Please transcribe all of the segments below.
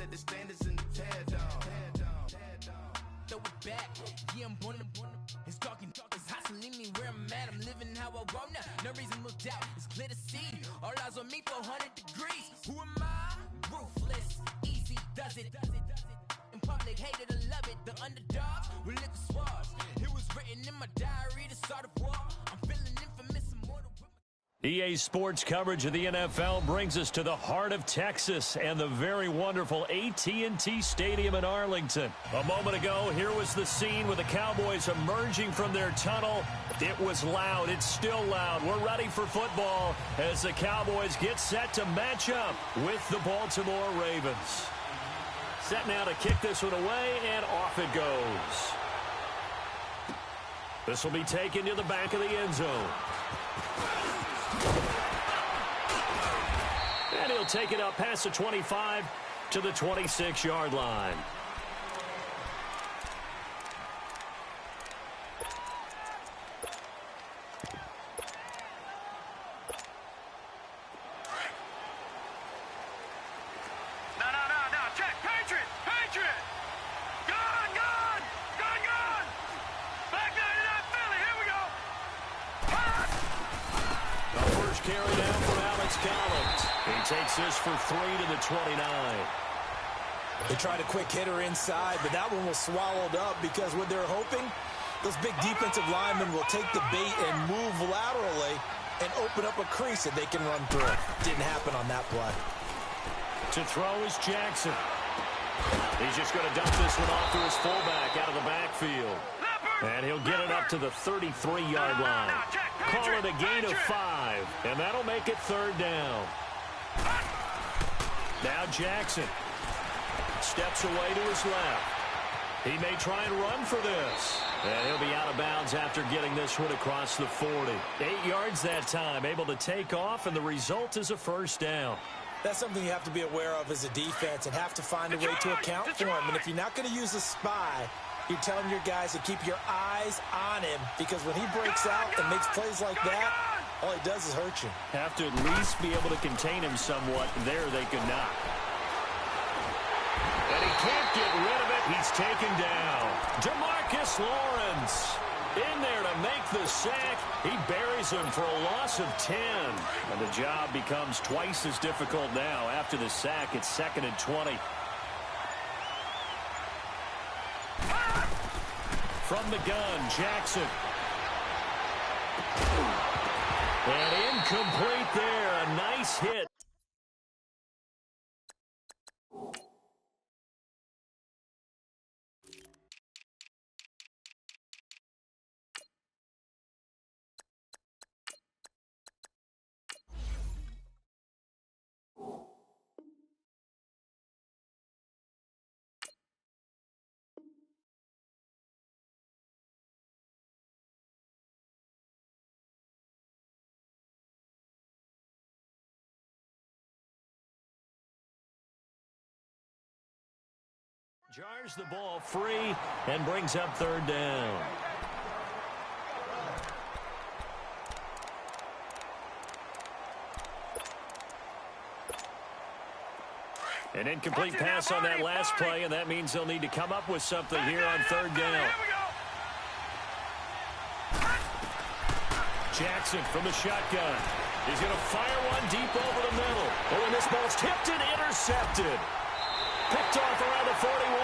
set the standards in the tear down. Throw it back, yeah, I'm on the it's talking, it's hustling me where I'm at. I'm living how I want now. No reason to look out, it's clear to see. All eyes on me, 400 degrees. Who am I? Ruthless, easy, does it. In public, hated or love it. The underdogs will lick the swabs. It was written in my diary to start a war. I'm feeling infamous, immortal. EA Sports coverage of the NFL brings us to the heart of Texas and the very wonderful AT&T Stadium in Arlington. A moment ago, here was the scene with the Cowboys emerging from their tunnel. It was loud. It's still loud. We're ready for football as the Cowboys get set to match up with the Baltimore Ravens. Set now to kick this one away, and off it goes. This will be taken to the back of the end zone. And he'll take it up past the 25 to the 26-yard line. No. Check. Patriot. Gone. Back 99 Philly. Here we go. The first carry down for Alex Collins. He takes this for 3 to the 29. They tried a quick hitter inside, but that one was swallowed up because what they're hoping, those big defensive linemen will take the bait and move laterally and open up a crease that they can run through. Didn't happen on that play. To throw is Jackson. He's just going to dump this one off to his fullback out of the backfield. And he'll get it up to the 33-yard line. Call it a gain of 5, and that'll make it third down. Now Jackson steps away to his left. He may try and run for this. And he'll be out of bounds after getting this one across the 40. 8 yards that time, able to take off, and the result is a first down. That's something you have to be aware of as a defense and have to find a way to account for him. And if you're not going to use a spy, you're telling your guys to keep your eyes on him, because when he breaks out and makes plays like that, all he does is hurt you. Have to at least be able to contain him somewhat. There they could not. And he can't get rid of it. He's taken down. DeMarcus Lawrence in there to make the sack. He buries him for a loss of 10. And the job becomes twice as difficult now. After the sack, it's 2nd and 20. From the gun, Jackson. And incomplete there. A nice hit. Jars the ball free and brings up third down. An incomplete pass on that last play, and that means they'll need to come up with something here on third down. Jackson from the shotgun. He's going to fire one deep over the middle. Oh, and this ball's tipped and intercepted. Picked off around the 41.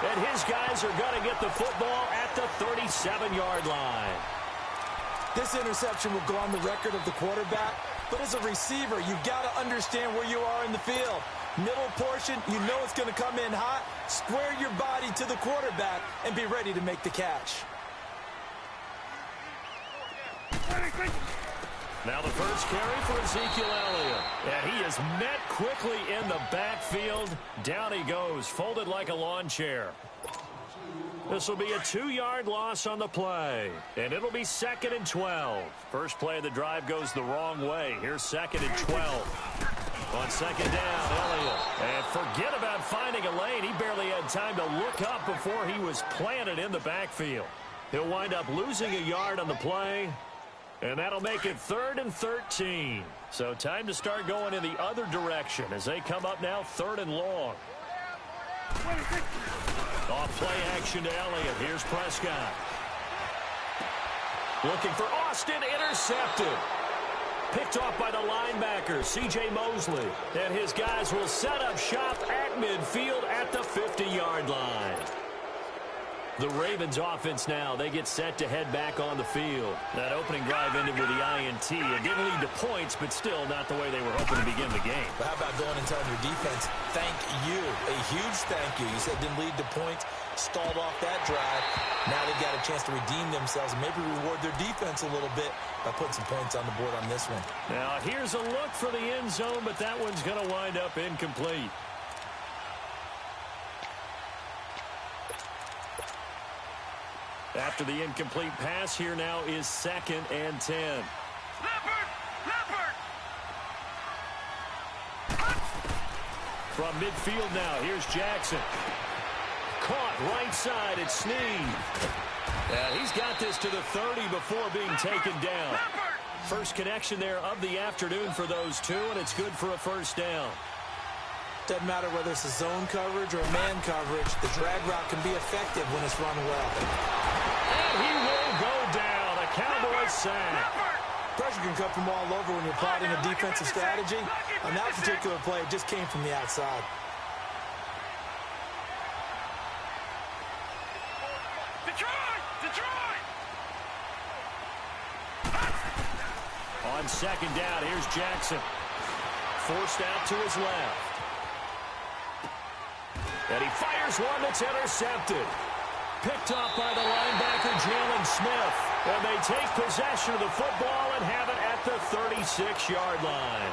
And his guys are going to get the football at the 37-yard line. This interception will go on the record of the quarterback, but as a receiver, you've got to understand where you are in the field. Middle portion, you know it's going to come in hot. Square your body to the quarterback and be ready to make the catch. Now the first carry for Ezekiel Elliott. And he is met quickly in the backfield. Down he goes, folded like a lawn chair. This will be a 2-yard loss on the play. And it'll be 2nd and 12. First play of the drive goes the wrong way. Here's 2nd and 12. On second down, Elliott. And forget about finding a lane. He barely had time to look up before he was planted in the backfield. He'll wind up losing a yard on the play. And that'll make it 3rd and 13. So time to start going in the other direction as they come up now 3rd and long. Off play action to Elliott. Here's Prescott. Looking for Austin. Intercepted. Picked off by the linebacker, C.J. Mosley. And his guys will set up shop at midfield at the 50-yard line. The Ravens offense now, they get set to head back on the field. That opening drive ended with the INT. It didn't lead to points, but still not the way they were hoping to begin the game. But how about going and telling your defense, thank you, a huge thank you. You said didn't lead to points, stalled off that drive. Now they've got a chance to redeem themselves and maybe reward their defense a little bit by putting some points on the board on this one. Now here's a look for the end zone, but that one's going to wind up incomplete. After the incomplete pass, here now is 2nd and 10. Leopard! From midfield now, here's Jackson. Caught right side, it's Snead. And he's got this to the 30 before being taken down. First connection there of the afternoon for those two, and it's good for a first down. Doesn't matter whether it's a zone coverage or a man coverage, the drag route can be effective when it's run well. And he will go down, a Cowboys sack. Pressure can come from all over when you're plotting a defensive strategy. On that particular play, it just came from the outside. Detroit! On 2nd down, here's Jackson. Forced out to his left. And he fires one that's intercepted. Picked off by the linebacker, Jalen Smith. And they take possession of the football and have it at the 36-yard line.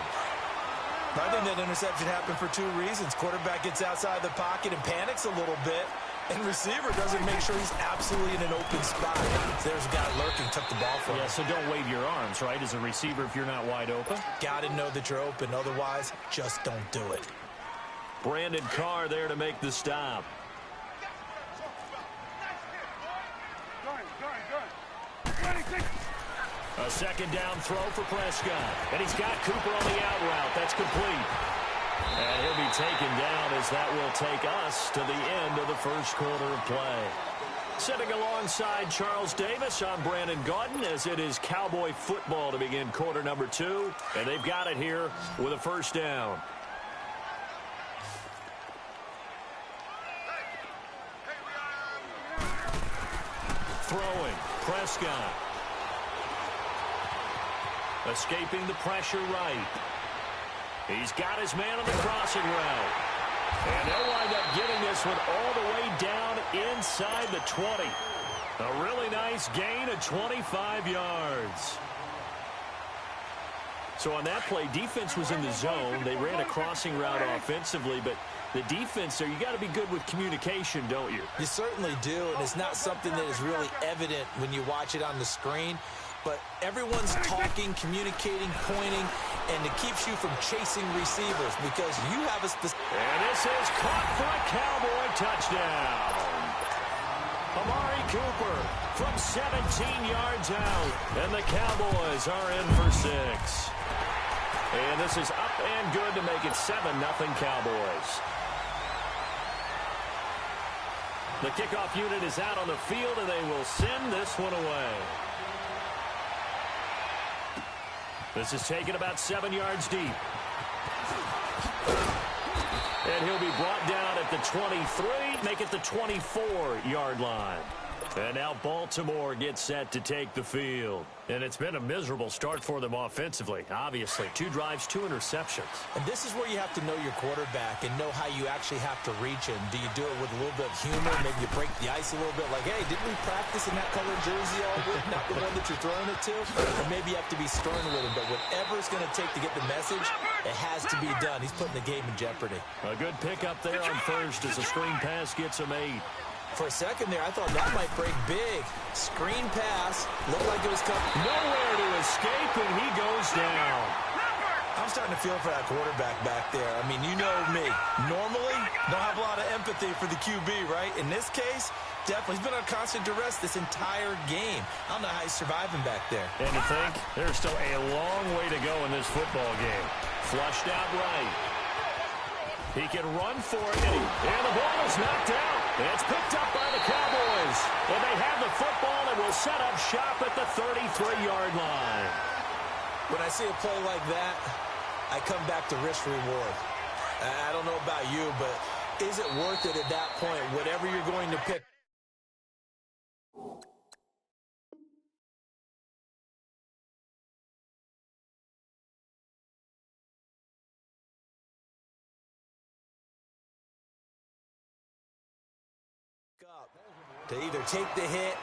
I think that interception happened for two reasons. Quarterback gets outside the pocket and panics a little bit. And receiver doesn't make sure he's absolutely in an open spot. There's a guy lurking, took the ball from him. Yeah, so don't wave your arms, right, as a receiver if you're not wide open. Got to know that you're open. Otherwise, just don't do it. Brandon Carr there to make the stop. A 2nd down throw for Prescott. And he's got Cooper on the out route. That's complete. And he'll be taken down as that will take us to the end of the first quarter of play. Sitting alongside Charles Davis, I'm Brandon Gaudin as it is Cowboy football to begin quarter number 2. And they've got it here with a first down. Throwing, Prescott. Escaping the pressure right. He's got his man on the crossing route. And they'll wind up getting this one all the way down inside the 20. A really nice gain of 25 yards. So on that play, defense was in the zone. They ran a crossing route offensively, but the defense there, you got to be good with communication, don't you? You certainly do, and it's not something that is really evident when you watch it on the screen. But everyone's talking, communicating, pointing, and it keeps you from chasing receivers because you have a specific... And this is caught for a Cowboy touchdown. Amari Cooper from 17 yards out, and the Cowboys are in for 6. And this is up and good to make it 7-0 Cowboys. The kickoff unit is out on the field, and they will send this one away. This is taken about 7 yards deep. And he'll be brought down at the 23, make it the 24-yard line. And now Baltimore gets set to take the field. And it's been a miserable start for them offensively, obviously. 2 drives, 2 interceptions. And this is where you have to know your quarterback and know how you actually have to reach him. Do you do it with a little bit of humor? Maybe you break the ice a little bit like, hey, didn't we practice in that colored jersey all week? Not the one that you're throwing it to? Or maybe you have to be stern with him. But whatever it's going to take to get the message, it has to be done. He's putting the game in jeopardy. A good pickup there on first as a screen pass gets him 8. For a second there, I thought that might break big. Screen pass. Looked like it was coming. Nowhere to escape, and he goes down. I'm starting to feel for that quarterback back there. I mean, you know me. Normally, don't have a lot of empathy for the QB, right? In this case, definitely. He's been on constant duress this entire game. I don't know how he's surviving back there. And to think, there's still a long way to go in this football game. Flushed out right. He can run for it, and the ball is knocked out. It's picked up by the Cowboys. And they have the football and will set up shop at the 33-yard line. When I see a play like that, I come back to risk-reward. I don't know about you, but is it worth it at that point, whatever you're going to pick? To either take the hit,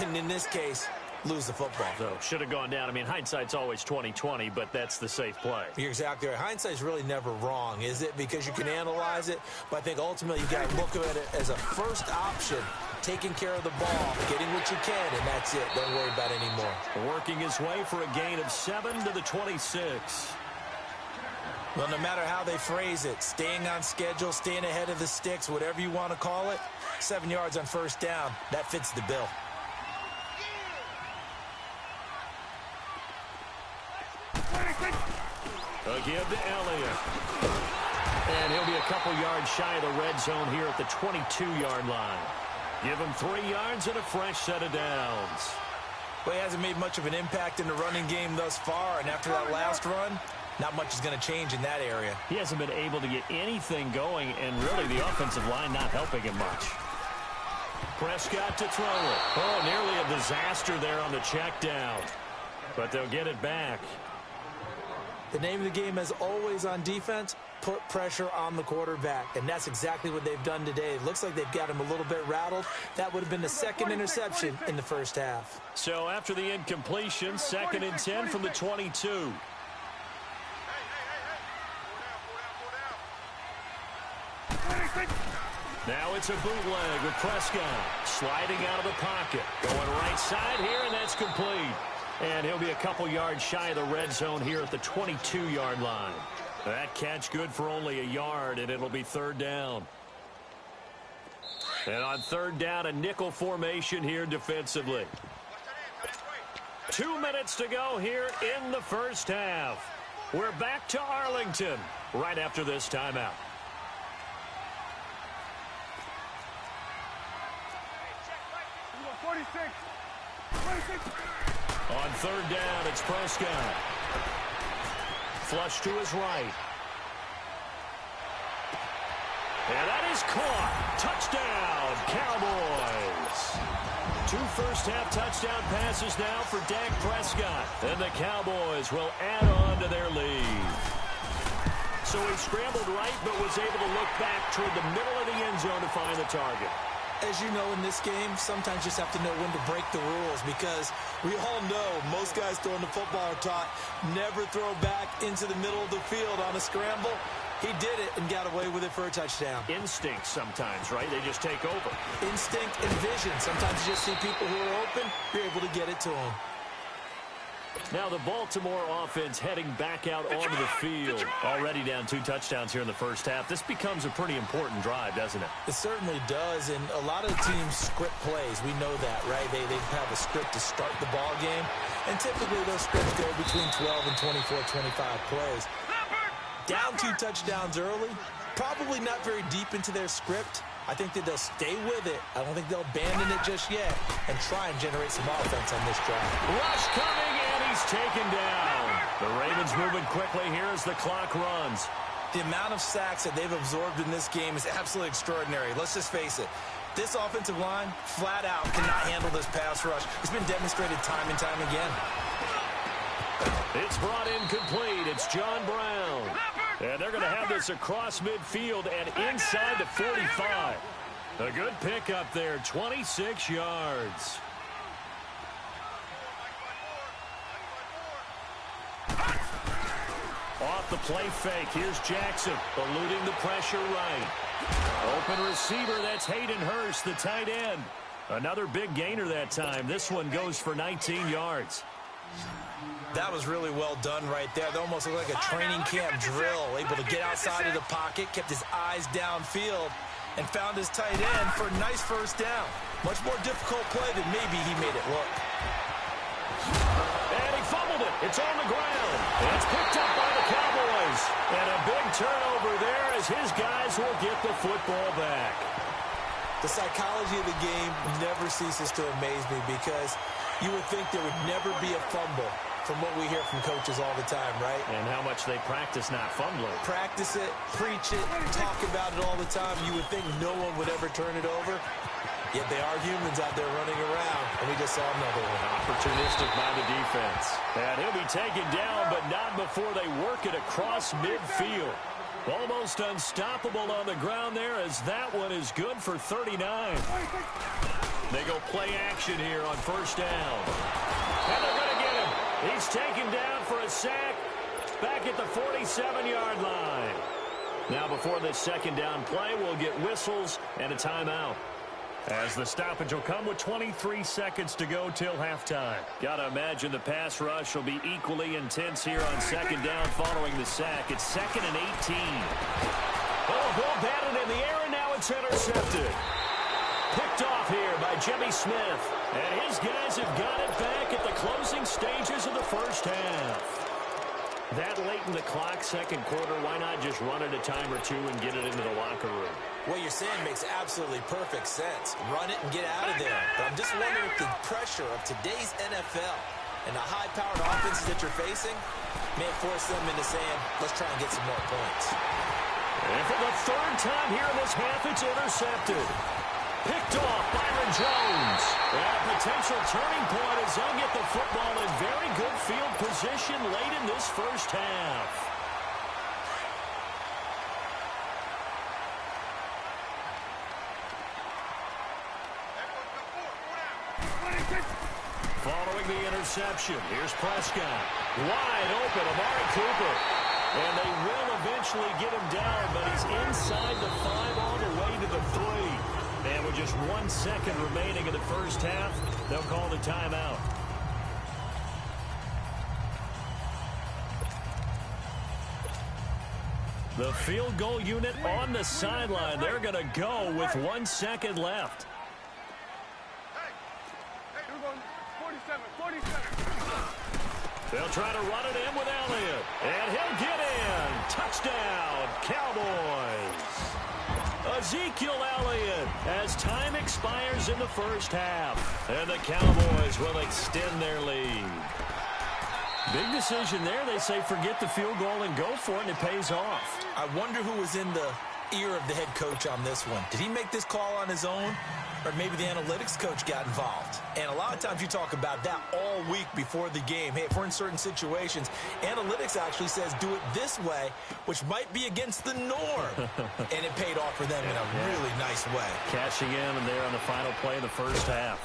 and in this case, lose the football. So, should have gone down. I mean, hindsight's always 20/20, but that's the safe play. You're exactly right. Hindsight's really never wrong, is it? Because you can analyze it, but I think ultimately you got to look at it as a first option, taking care of the ball, getting what you can, and that's it. Don't worry about it anymore. Working his way for a gain of 7 to the 26. Well, no matter how they phrase it, staying on schedule, staying ahead of the sticks, whatever you want to call it, 7 yards on first down, that fits the bill. A give to Elliott. And he'll be a couple yards shy of the red zone here at the 22-yard line. Give him 3 yards and a fresh set of downs. Well, he hasn't made much of an impact in the running game thus far, and after that last run, not much is going to change in that area. He hasn't been able to get anything going, and really the offensive line not helping him much. Prescott to throw it. Oh, nearly a disaster there on the check down. But they'll get it back. The name of the game, as always on defense, put pressure on the quarterback. And that's exactly what they've done today. It looks like they've got him a little bit rattled. That would have been the second interception in the first half. So after the incompletion, 2nd and 10 from the 22. Now it's a bootleg with Prescott sliding out of the pocket. Going right side here, and that's complete. And he'll be a couple yards shy of the red zone here at the 22-yard line. That catch good for only a yard, and it'll be 3rd down. And on 3rd down, a nickel formation here defensively. 2 minutes to go here in the first half. We're back to Arlington right after this timeout. On 3rd down, it's Prescott. Flush to his right. And that is caught. Touchdown, Cowboys. 2 first-half touchdown passes now for Dak Prescott. And the Cowboys will add on to their lead. So he scrambled right, but was able to look back toward the middle of the end zone to find the target. As you know, in this game, sometimes you just have to know when to break the rules, because we all know most guys throwing the football are taught never throw back into the middle of the field on a scramble. He did it and got away with it for a touchdown. Instinct sometimes, right? They just take over. Instinct and vision. Sometimes you just see people who are open, you're able to get it to them. Now the Baltimore offense heading back out onto the field. Already down 2 touchdowns here in the first half. This becomes a pretty important drive, doesn't it? It certainly does, and a lot of the teams script plays. We know that, right? They have a script to start the ball game, and typically those scripts go between 12 and 24, 25 plays. Down 2 touchdowns early, probably not very deep into their script. I think that they'll stay with it. I don't think they'll abandon it just yet and try and generate some offense on this drive. Rush coming, and he's taken down. The Ravens moving quickly here as the clock runs. The amount of sacks that they've absorbed in this game is absolutely extraordinary. Let's just face it. This offensive line, flat out, cannot handle this pass rush. It's been demonstrated time and time again. It's brought in complete. It's John Brown. And they're going to have this across midfield and inside the 45. A good pickup there, 26 yards. Off the play fake, here's Jackson, eluding the pressure right. Open receiver, that's Hayden Hurst, the tight end. Another big gainer that time. This one goes for 19 yards. That was really well done right there. That almost looked like a training camp drill. Able to get outside of the pocket, kept his eyes downfield, and found his tight end for a nice first down. Much more difficult play than maybe he made it look. And he fumbled it. It's on the ground. And it's picked up by the Cowboys. goes. And a big turnover there as his guys will get the football back. The psychology of the game never ceases to amaze me because you would think there would never be a fumble from what we hear from coaches all the time, right? And how much they practice not fumbling. Practice it, preach it, talk about it all the time. You would think no one would ever turn it over. Yet they are humans out there running around, and we just saw another one. Opportunistic by the defense. And he'll be taken down, but not before they work it across midfield. Almost unstoppable on the ground there as that one is good for 39. They go play action here on first down. And they're going to get him. He's taken down for a sack back at the 47-yard line. Now before this second down play, we'll get whistles and a timeout. As the stoppage will come with 23 seconds to go till halftime. Got to imagine the pass rush will be equally intense here on second down following the sack. It's 2nd and 18. Oh, ball batted in the air, and now it's intercepted. Picked off here by Jimmy Smith. And his guys have got it back at the closing stages of the first half. That late in the clock, second quarter, why not just run it a time or two and get it into the locker room? What you're saying makes absolutely perfect sense. Run it and get out of there. But I'm just wondering if the pressure of today's NFL and the high-powered offenses that you're facing may force them into saying, let's try and get some more points. And for the third time here in this half, it's intercepted. Picked off Byron Jones. And a potential turning point as they'll get the football in very good field position late in this first half. Following the interception, here's Prescott. Wide open, Amari Cooper. And they will eventually get him down, but he's inside the 5 all the way to the 3. And with just 1 second remaining in the first half, they'll call the timeout. The field goal unit on the sideline. They're going to go with 1 second left. They'll try to run it in with Elliott. And he'll get in. Touchdown, Cowboys. Ezekiel Elliott as time expires in the first half. And the Cowboys will extend their lead. Big decision there. They say forget the field goal and go for it, and it pays off. I wonder who was in the ear of the head coach on this one. Did he make this call on his own? Or maybe the analytics coach got involved. And a lot of times you talk about that all week before the game. Hey, if we're in certain situations, analytics actually says do it this way, which might be against the norm. And it paid off for them in a really nice way. Cashing in there on the final play of the first half.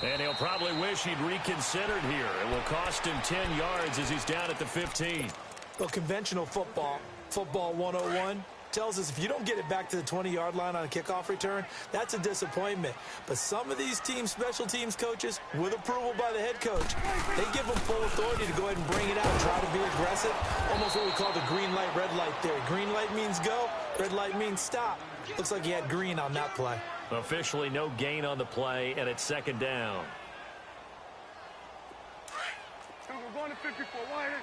And he'll probably wish he'd reconsidered here. It will cost him 10 yards as he's down at the 15. Well, conventional football 101, tells us if you don't get it back to the 20-yard line on a kickoff return, that's a disappointment. But some of these team special teams coaches, with approval by the head coach, they give them full authority to go ahead and bring it out, try to be aggressive, almost what we call the green light, red light theory. Green light means go, red light means stop. Looks like he had green on that play. Officially no gain on the play, and it's second down. We're going to 54, wide in.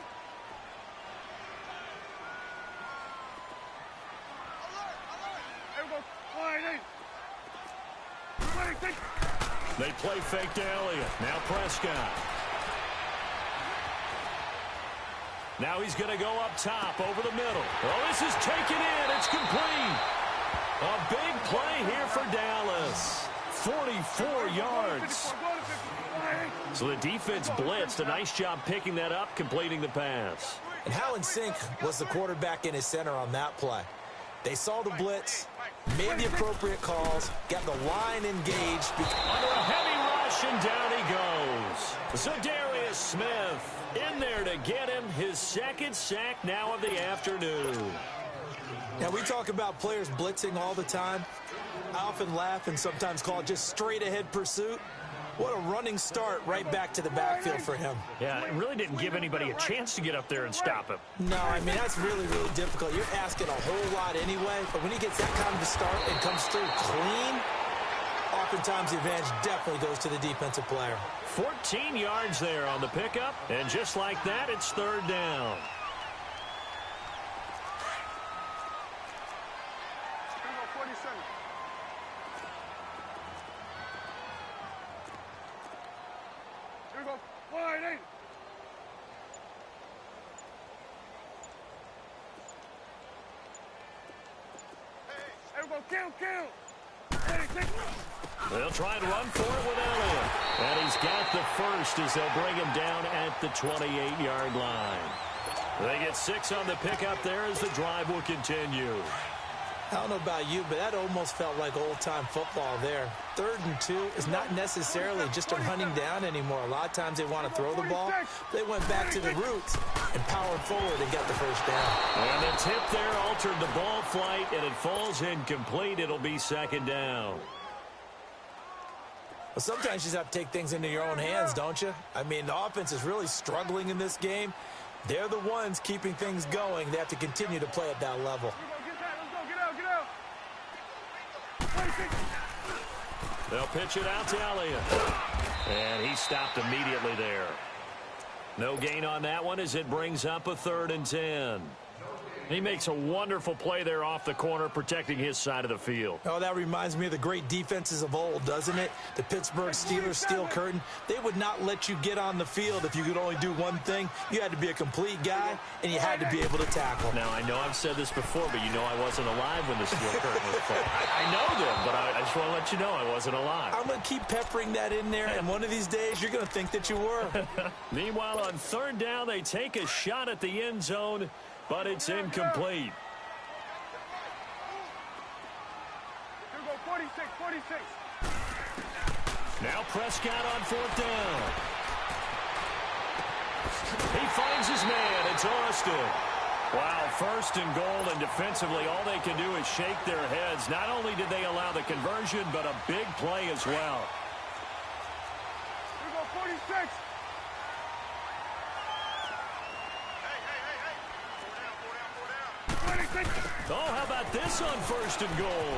They play fake to Elliott. Now Prescott. Now he's going to go up top over the middle. Oh, this is taken in. It's complete. A big play here for Dallas. 44 yards. So the defense blitzed. A nice job picking that up, completing the pass. And how in sync was the quarterback and his center on that play? They saw the blitz, made the appropriate calls, got the line engaged. Under a heavy rush, and down he goes. Zadarius Smith in there to get him his second sack now of the afternoon. Now, we talk about players blitzing all the time. I often laugh and sometimes call it just straight-ahead pursuit. What a running start right back to the backfield for him. Yeah, it really didn't give anybody a chance to get up there and stop him. No, I mean, that's really, really difficult. You're asking a whole lot anyway, but when he gets that kind of a start and comes through clean, oftentimes the advantage definitely goes to the defensive player. 14 yards there on the pickup, and just like that, it's third down. Here we go. Wide in. Here we go. Kill. They'll try and run for it with Elliott. And he's got the first as they'll bring him down at the 28-yard line. They get 6 on the pickup there as the drive will continue. I don't know about you, but that almost felt like old-time football there. 3rd and 2 is not necessarily just a running down anymore. A lot of times they want to throw the ball. They went back to the roots and powered forward and got the first down. And the tip there altered the ball flight, and it falls incomplete. It'll be 2nd down. Well, sometimes you just have to take things into your own hands, don't you? I mean, the offense is really struggling in this game. They're the ones keeping things going. They have to continue to play at that level. They'll pitch it out to Elliott. And he stopped immediately there. No gain on that one as it brings up a 3rd and 10. He makes a wonderful play there off the corner, protecting his side of the field. Oh, that reminds me of the great defenses of old, doesn't it? The Pittsburgh Steelers steel curtain. They would not let you get on the field if you could only do one thing. You had to be a complete guy, and you had to be able to tackle. Now, I know I've said this before, but you know I wasn't alive when the steel curtain was played. I know them, but I just want to let you know I wasn't alive. I'm going to keep peppering that in there, and one of these days you're going to think that you were. Meanwhile, on 3rd down, they take a shot at the end zone, but it's incomplete. Here we go. 46. Now Prescott on 4th down. He finds his man. It's Austin. Wow, 1st and goal, and defensively all they can do is shake their heads. Not only did they allow the conversion, but a big play as well. Here we go. 46. Oh, how about this on 1st and goal?